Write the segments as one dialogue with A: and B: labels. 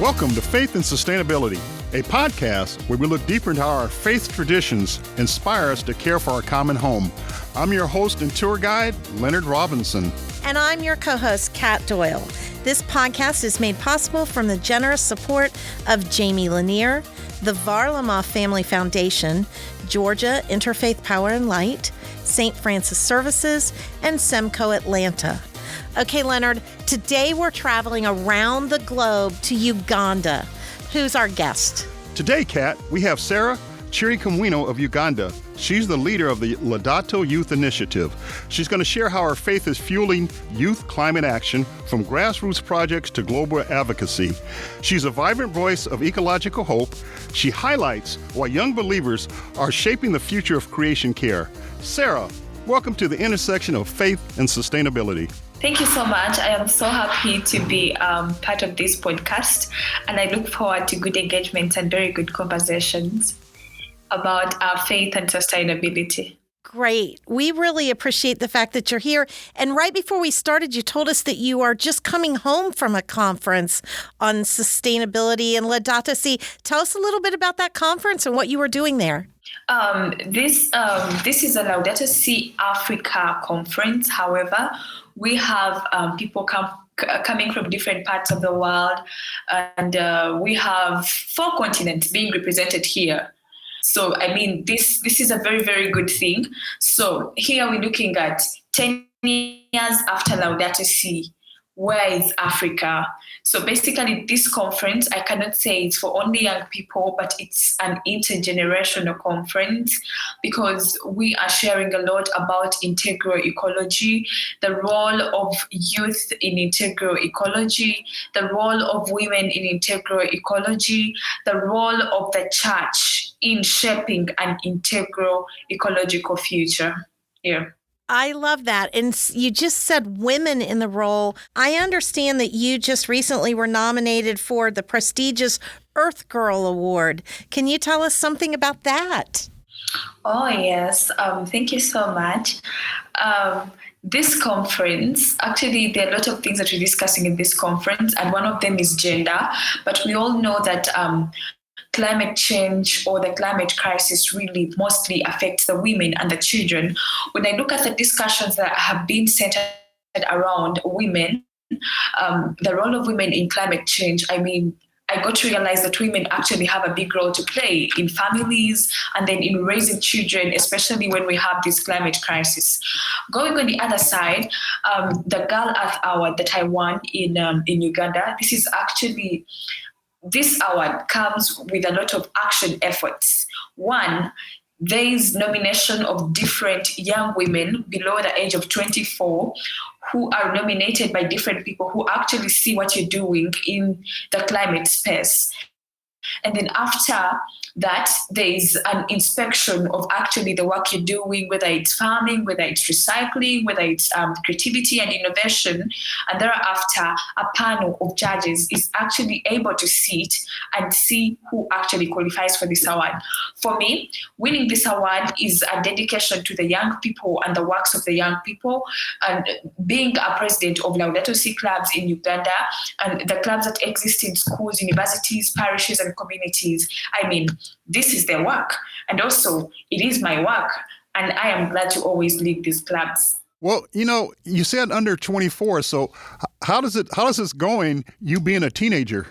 A: Welcome to Faith and Sustainability, a podcast where we look deeper into how our faith traditions inspire us to care for our common home. I'm your host and tour guide, Leonard Robinson.
B: And I'm your co-host, Kat Doyle. This podcast is made possible from the generous support of Jamie Lanier, the Varlamov Family Foundation, Georgia Interfaith Power and Light, St. Francis Services, and Semco Atlanta. Okay, Leonard, today we're traveling around the globe to Uganda. Who's our guest?
A: Today, Kat, we have Sarah Kirikumwino of Uganda. She's the leader of the Laudato Youth Initiative. She's going to share how her faith is fueling youth climate action from grassroots projects to global advocacy. She's a vibrant voice of ecological hope. She highlights why young believers are shaping the future of creation care. Sarah, welcome to the intersection of faith and sustainability.
C: Thank you so much. I am so happy to be part of this podcast, and I look forward to good engagement and very good conversations about our faith and sustainability.
B: Great. We really appreciate the fact that you're here. And right before we started, you told us that you are just coming home from a conference on sustainability and Laudato Si. Tell us a little bit about that conference and what you were doing there.
C: This is a Laudato Si Africa conference. However, we have people coming from different parts of the world, and we have 4 continents being represented here. So, I mean, this is a very, very good thing. So here we're looking at 10 years after Laudato Si. Where is Africa? So basically this conference, I cannot say it's for only young people, but it's an intergenerational conference because we are sharing a lot about integral ecology, the role of youth in integral ecology, the role of women in integral ecology, the role of the church in shaping an integral ecological future. Yeah.
B: I love that. And you just said women in the role. I understand that you just recently were nominated for the prestigious Earth Girl Award. Can you tell us something about that?
C: Oh, yes. Thank you so much. This conference, actually, there are a lot of things that we're discussing in this conference, and one of them is gender. But we all know that climate change or the climate crisis really mostly affects the women and the children. When I look at the discussions that have been centered around women, the role of women in climate change, I mean, I got to realize that women actually have a big role to play in families and then in raising children, especially when we have this climate crisis. Going on the other side, the Girl Earth Award that I won in Uganda, this award comes with a lot of action efforts. One, there is nomination of different young women below the age of 24 who are nominated by different people who actually see what you're doing in the climate space. And then after that, there is an inspection of actually the work you're doing, whether it's farming, whether it's recycling, whether it's creativity and innovation. And thereafter, a panel of judges is actually able to sit and see who actually qualifies for this award. For me, winning this award is a dedication to the young people and the works of the young people. And being a president of Laudato Si clubs in Uganda and the clubs that exist in schools, universities, parishes, and communities, I mean, this is their work. And also, it is my work. And I am glad to always lead these clubs.
A: Well, you said under 24. So how does this going, you being a teenager?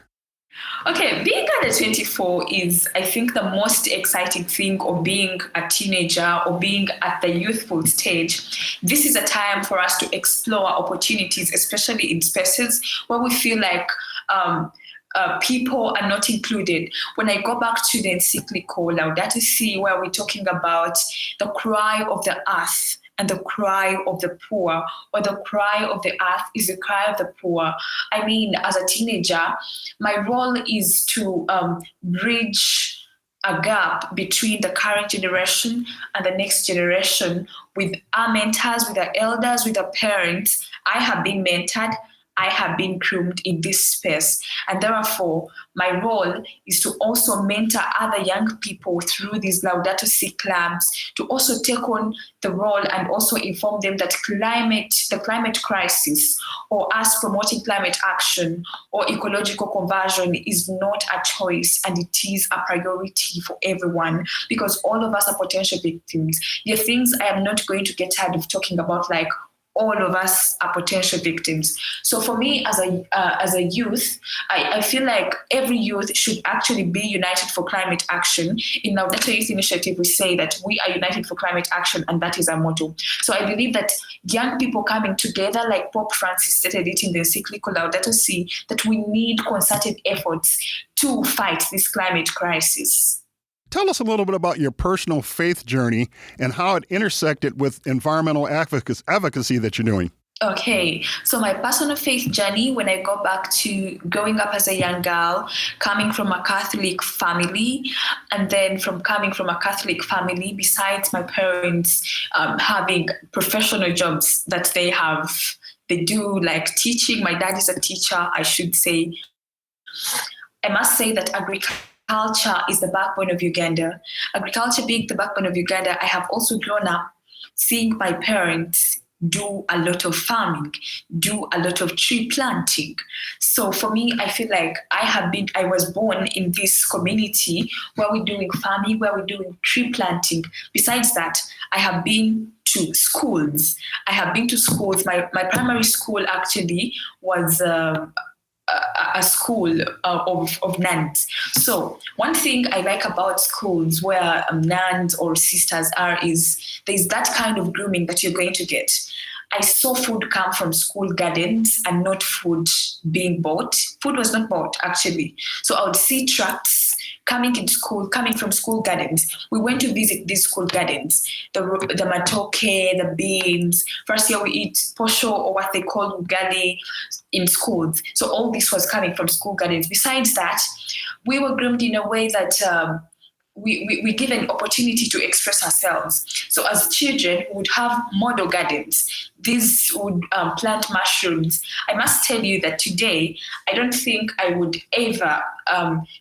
C: Okay, being under 24 is, I think, the most exciting thing of being a teenager or being at the youthful stage. This is a time for us to explore opportunities, especially in spaces where we feel like people are not included. When I go back to the encyclical Laudato Si, where we're talking about the cry of the earth and the cry of the poor, or the cry of the earth is the cry of the poor. I mean, as a teenager, my role is to bridge a gap between the current generation and the next generation with our mentors, with our elders, with our parents. I have been mentored. I have been groomed in this space. And therefore, my role is to also mentor other young people through these Laudato Si clubs, to also take on the role and also inform them that the climate crisis, or us promoting climate action or ecological conversion, is not a choice, and it is a priority for everyone, because all of us are potential victims. There are things I am not going to get tired of talking about, like all of us are potential victims. So for me, as a youth, I feel like every youth should actually be united for climate action. In Laudato Youth Initiative, we say that we are united for climate action, and that is our motto. So I believe that young people coming together, like Pope Francis stated it in the encyclical Laudato Si, that we need concerted efforts to fight this climate crisis.
A: Tell us a little bit about your personal faith journey and how it intersected with environmental advocacy that you're doing.
C: Okay, so my personal faith journey, when I go back to growing up as a young girl, coming from a Catholic family, and then from coming from a Catholic family, besides my parents having professional jobs that they do like teaching. My dad is a teacher, I should say. I must say that agriculture is the backbone of Uganda. Agriculture being the backbone of Uganda, I have also grown up seeing my parents do a lot of farming, do a lot of tree planting. So for me, I feel like I was born in this community where we're doing farming, where we're doing tree planting. Besides that, I have been to schools. My primary school actually was a school of nuns. So one thing I like about schools where nuns or sisters are is there's that kind of grooming that you're going to get. I saw food come from school gardens and not food being bought. Food was not bought, actually. So I would see trucks coming from school gardens. We went to visit these school gardens, the matoke, the beans. First year we eat posho, or what they call ugali, in schools. So all this was coming from school gardens. Besides that, we were groomed in a way that we give an opportunity to express ourselves. So as children, we would have model gardens. These would plant mushrooms. I must tell you that today, I don't think I would ever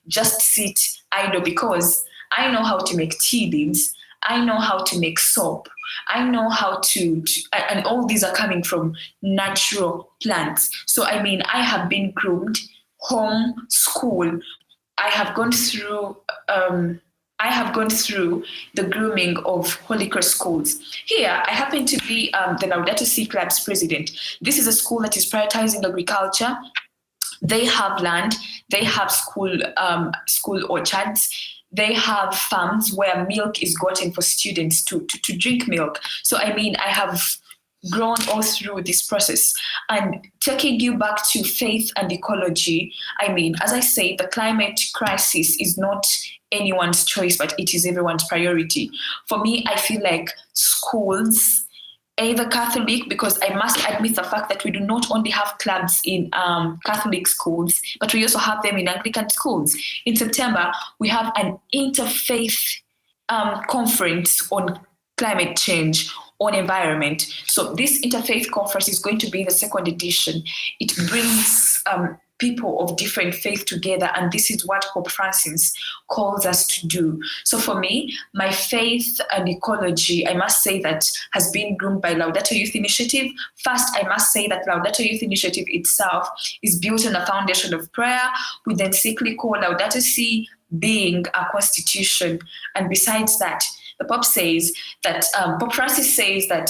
C: just sit idle, because I know how to make tea leaves. I know how to make soap. I know how to and all these are coming from natural plants. So I mean, I have been groomed, home, school. I have gone through the grooming of Holy Cross schools. Here, I happen to be the Laudato Si Club's president. This is a school that is prioritizing agriculture. They have land. They have school orchards. They have farms where milk is gotten for students to drink milk. So, I mean, I have grown all through this process. And taking you back to faith and ecology, I mean, as I say, the climate crisis is not anyone's choice, but it is everyone's priority. For me, I feel like schools, either Catholic, because I must admit the fact that we do not only have clubs in Catholic schools, but we also have them in Anglican schools. In September, we have an interfaith conference on climate change, on environment. So this interfaith conference is going to be the second edition. It brings people of different faith together, and this is what Pope Francis calls us to do. So for me, my faith and ecology, I must say that has been groomed by Laudato Youth Initiative. First, I must say that Laudato Youth Initiative itself is built on a foundation of prayer, with the encyclical Laudato Si being a constitution. And besides that, the Pope says that, Pope Francis says that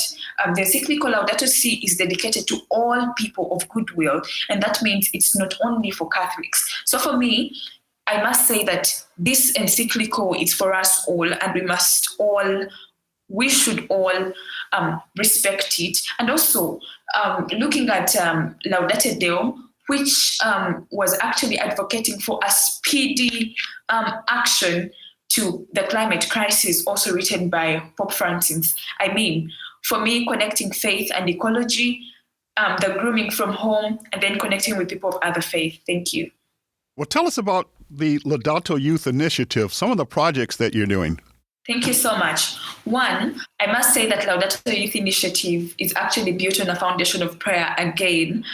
C: the encyclical Laudato Si is dedicated to all people of goodwill, and that means it's not only for Catholics. So for me, I must say that this encyclical is for us all, and we should all respect it. And also, looking at Laudate Deum, which was actually advocating for a speedy action to the climate crisis, also written by Pope Francis. I mean, for me, connecting faith and ecology, the grooming from home, and then connecting with people of other faith. Thank you.
A: Well, tell us about the Laudato Youth Initiative, some of the projects that you're doing.
C: Thank you so much. One, I must say that Laudato Youth Initiative is actually built on a foundation of prayer again,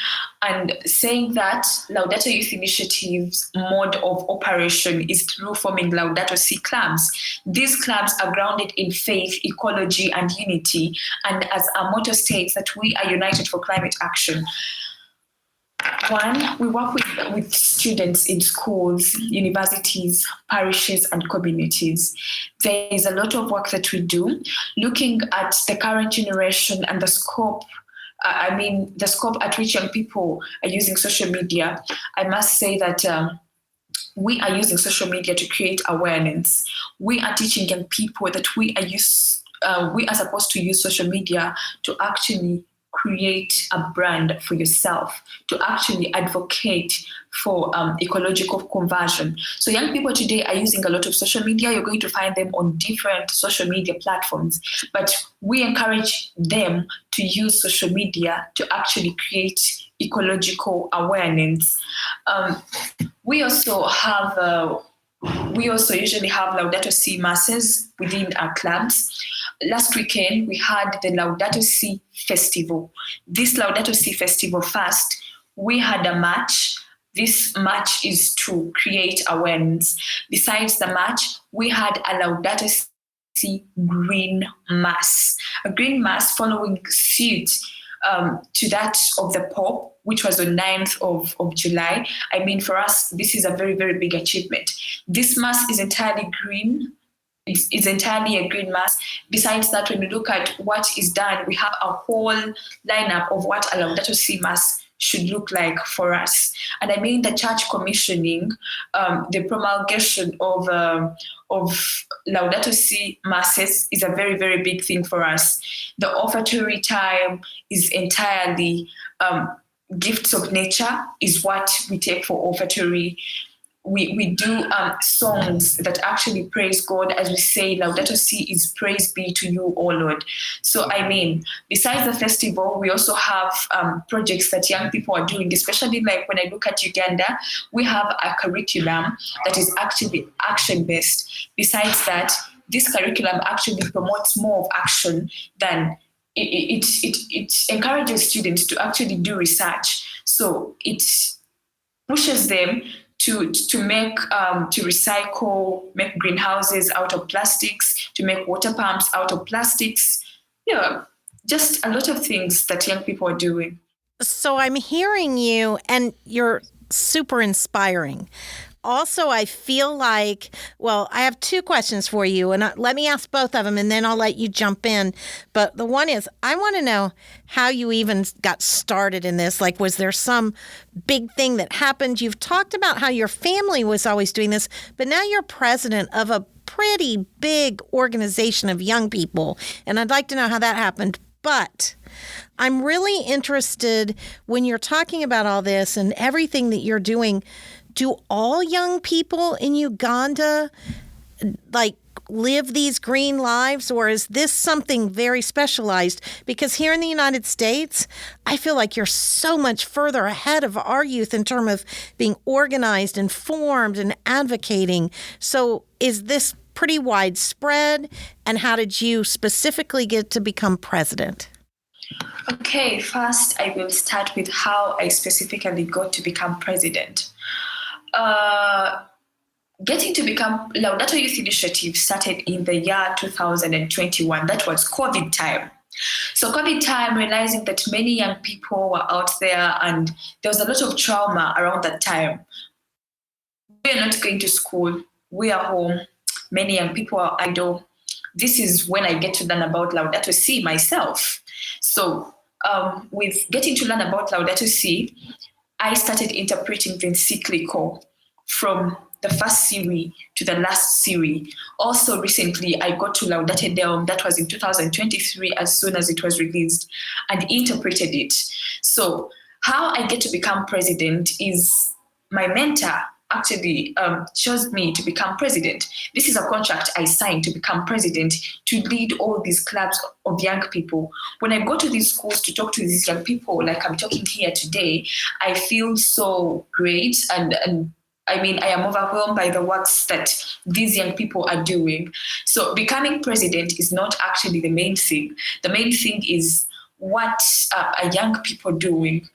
C: and saying that Laudato Youth Initiative's mode of operation is through forming Laudato Si clubs. These clubs are grounded in faith, ecology, and unity, and as our motto states, that we are united for climate action. One, we work with students in schools, universities, parishes, and communities. There is a lot of work that we do, looking at the current generation and the scope at which young people are using social media. I must say that we are using social media to create awareness. We are teaching young people that we are supposed to use social media to actually create a brand for yourself, to actually advocate for ecological conversion. So young people today are using a lot of social media. You're going to find them on different social media platforms, but we encourage them to use social media to actually create ecological awareness. We also usually have Laudato Si masses within our clubs. Last weekend, we had the Laudato Si festival. This Laudato Si festival, first, we had a march. This march is to create awareness. Besides the march, we had a Laudato Si green mass. A green mass following suit to that of the Pope, which was on 9th of July. I mean, for us, this is a very, very big achievement. This mass is entirely green. It's entirely a green mass. Besides that, when we look at what is done, we have a whole lineup of what a Laudato Si mass should look like for us. And I mean, the church commissioning, the promulgation of Laudato Si masses is a very, very big thing for us. The offertory time is entirely gifts of nature is what we take for offertory. We do songs that actually praise God, as we say, Laudato Si is praise be to you, O Lord. So, I mean, besides the festival, we also have projects that young people are doing, especially like when I look at Uganda, we have a curriculum that is actually action-based. Besides that, this curriculum actually promotes more of action than it encourages students to actually do research. So it pushes them to recycle, make greenhouses out of plastics, to make water pumps out of plastics. Yeah, just a lot of things that young people are doing.
B: So I'm hearing you, and you're super inspiring. Also, I feel like, well, I have two questions for you, and let me ask both of them, and then I'll let you jump in. But the one is, I want to know how you even got started in this. Like, was there some big thing that happened? You've talked about how your family was always doing this, but now you're president of a pretty big organization of young people, and I'd like to know how that happened. But I'm really interested when you're talking about all this and everything that you're doing. Do all young people in Uganda live these green lives, or is this something very specialized? Because here in the United States, I feel like you're so much further ahead of our youth in terms of being organized, informed, and advocating. So is this pretty widespread? And how did you specifically get to become president?
C: Okay, first I will start with how I specifically got to become president. Getting to become Laudato Youth Initiative started in the year 2021. That was COVID time. So COVID time, realizing that many young people were out there and there was a lot of trauma around that time. We are not going to school. We are home. Many young people are idle. This is when I get to learn about Laudato Si myself. So with getting to learn about Laudato Si, I started interpreting the encyclical from the first series to the last series. Also recently, I got to Laudato Deum, that was in 2023, as soon as it was released, and interpreted it. So how I get to become president is my mentor actually chose me to become president. This is a contract I signed to become president, to lead all these clubs of young people. When I go to these schools to talk to these young people, like I'm talking here today, I feel so great and I am overwhelmed by the works that these young people are doing. So becoming president is not actually the main thing. The main thing is what are young people doing?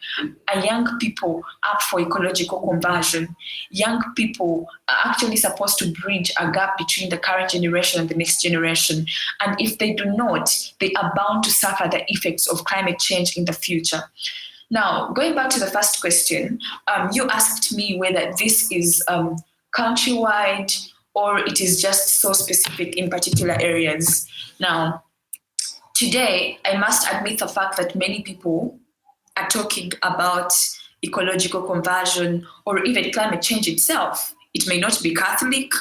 C: Are young people up for ecological conversion? Young people are actually supposed to bridge a gap between the current generation and the next generation. And if they do not, they are bound to suffer the effects of climate change in the future. Now, going back to the first question, you asked me whether this is countrywide or it is just so specific in particular areas. Now, today, I must admit the fact that many people are talking about ecological conversion or even climate change itself. It may not be Catholic,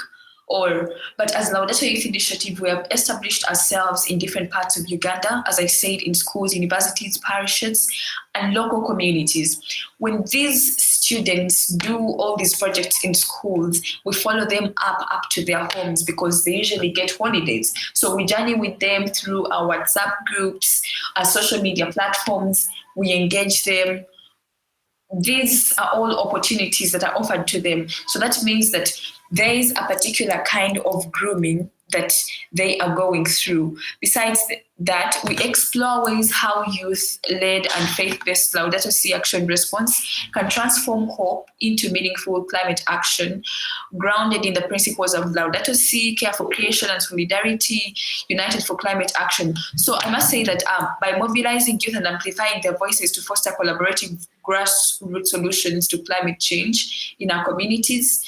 C: but as Laudato Youth Initiative, we have established ourselves in different parts of Uganda, as I said, in schools, universities, parishes, and local communities. When these students do all these projects in schools, we follow them up to their homes because they usually get holidays. So we journey with them through our WhatsApp groups, our social media platforms, we engage them. These are all opportunities that are offered to them. So that means that there is a particular kind of grooming that they are going through. Besides that, we explore ways how youth-led and faith-based Laudato Si action response can transform hope into meaningful climate action, grounded in the principles of Laudato Si, care for creation and solidarity, united for climate action. So I must say that by mobilizing youth and amplifying their voices to foster collaborative grassroots solutions to climate change in our communities,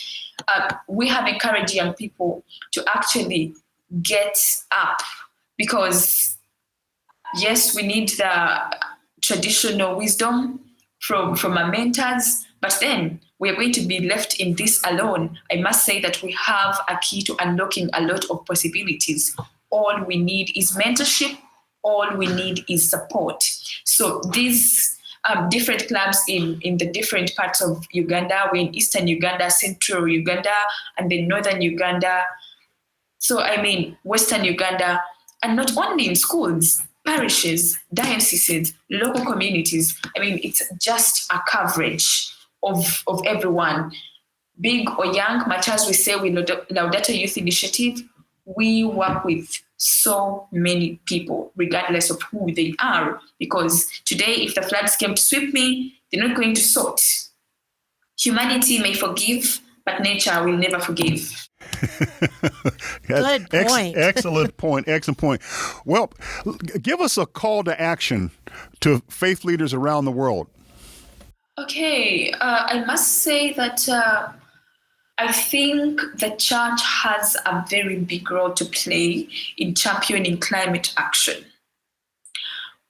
C: we have encouraged young people to actually get up because, yes, we need the traditional wisdom from our mentors, but then we are going to be left in this alone. I must say that we have a key to unlocking a lot of possibilities. All we need is mentorship. All we need is support. So these different clubs in the different parts of Uganda. We're in Eastern Uganda, Central Uganda, and then Northern Uganda. So Western Uganda, and not only in schools, parishes, dioceses, local communities. It's just a coverage of everyone, big or young. Much as we say with Laudato Youth Initiative, we work with so many people, regardless of who they are. Because today, if the floods came to sweep me, they're not going to sort. Humanity may forgive, but nature will never forgive.
B: Good point.
A: Excellent point. Excellent point. Well, give us a call to action to faith leaders around the world.
C: Okay, I must say that I think the church has a very big role to play in championing climate action.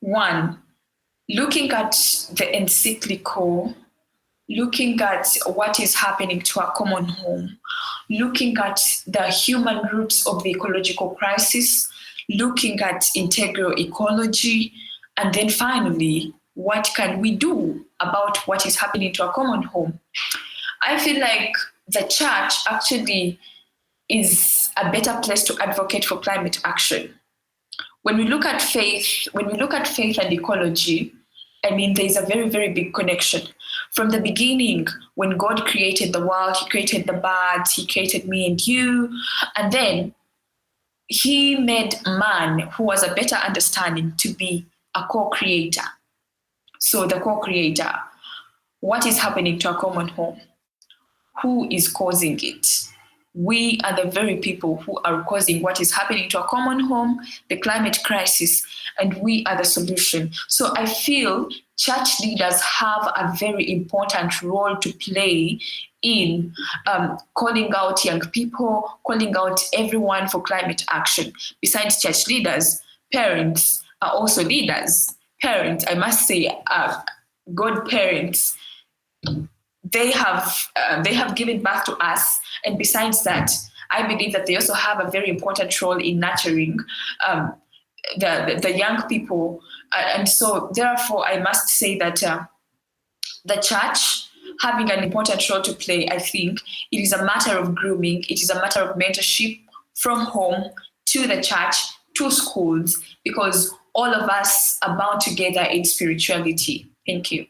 C: One, looking at the encyclical, looking at what is happening to our common home, looking at the human roots of the ecological crisis, looking at integral ecology, and then finally, what can we do about what is happening to our common home? I feel like the church actually is a better place to advocate for climate action. When we look at faith and ecology, there's a very, very big connection. From the beginning, when God created the world, he created the birds, he created me and you, and then he made man, who has a better understanding, to be a co-creator. So the co-creator, what is happening to our common home? Who is causing it? We are the very people who are causing what is happening to our common home, the climate crisis, and we are the solution. So I feel church leaders have a very important role to play in calling out young people, calling out everyone for climate action. Besides church leaders, parents are also leaders. Parents, I must say, godparents, they have given birth to us, and besides that, I believe that they also have a very important role in nurturing the young people, and so therefore I must say that the church having an important role to play. I think it is a matter of grooming. It is a matter of mentorship from home to the church to schools, because all of us are bound together in spirituality. Thank you.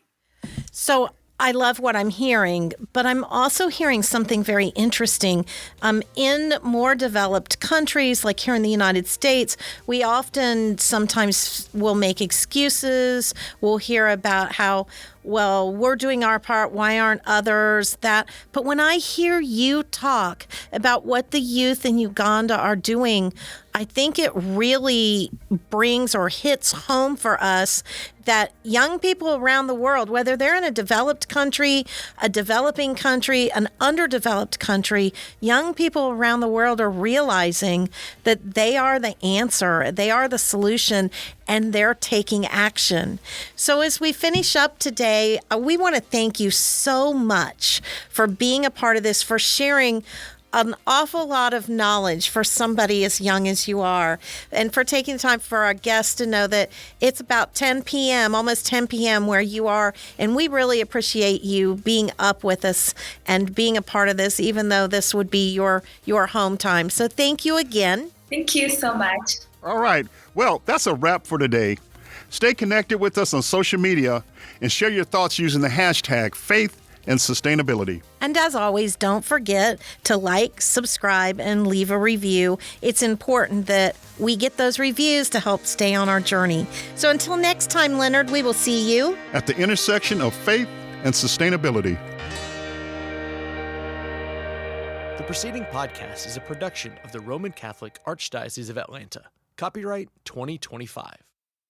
B: So I love what I'm hearing, but I'm also hearing something very interesting. In more developed countries, like here in the United States, we often sometimes will make excuses. We'll hear about how, well, we're doing our part, why aren't others that? But when I hear you talk about what the youth in Uganda are doing, I think it really brings or hits home for us that young people around the world, whether they're in a developed country, a developing country, an underdeveloped country, young people around the world are realizing that they are the answer, they are the solution, and they're taking action. So as we finish up today, we want to thank you so much for being a part of this, for sharing an awful lot of knowledge for somebody as young as you are, and for taking the time for our guests to know that it's about 10 p.m., almost 10 p.m. where you are, and we really appreciate you being up with us and being a part of this, even though this would be your home time. So thank you again.
C: Thank you so much.
A: All right. Well, that's a wrap for today. Stay connected with us on social media and share your thoughts using the hashtag Faith and Sustainability.
B: And as always, don't forget to like, subscribe, and leave a review. It's important that we get those reviews to help stay on our journey. So until next time, Leonard, we will see you
A: at the intersection of faith and sustainability.
D: The preceding podcast is a production of the Roman Catholic Archdiocese of Atlanta. Copyright 2025.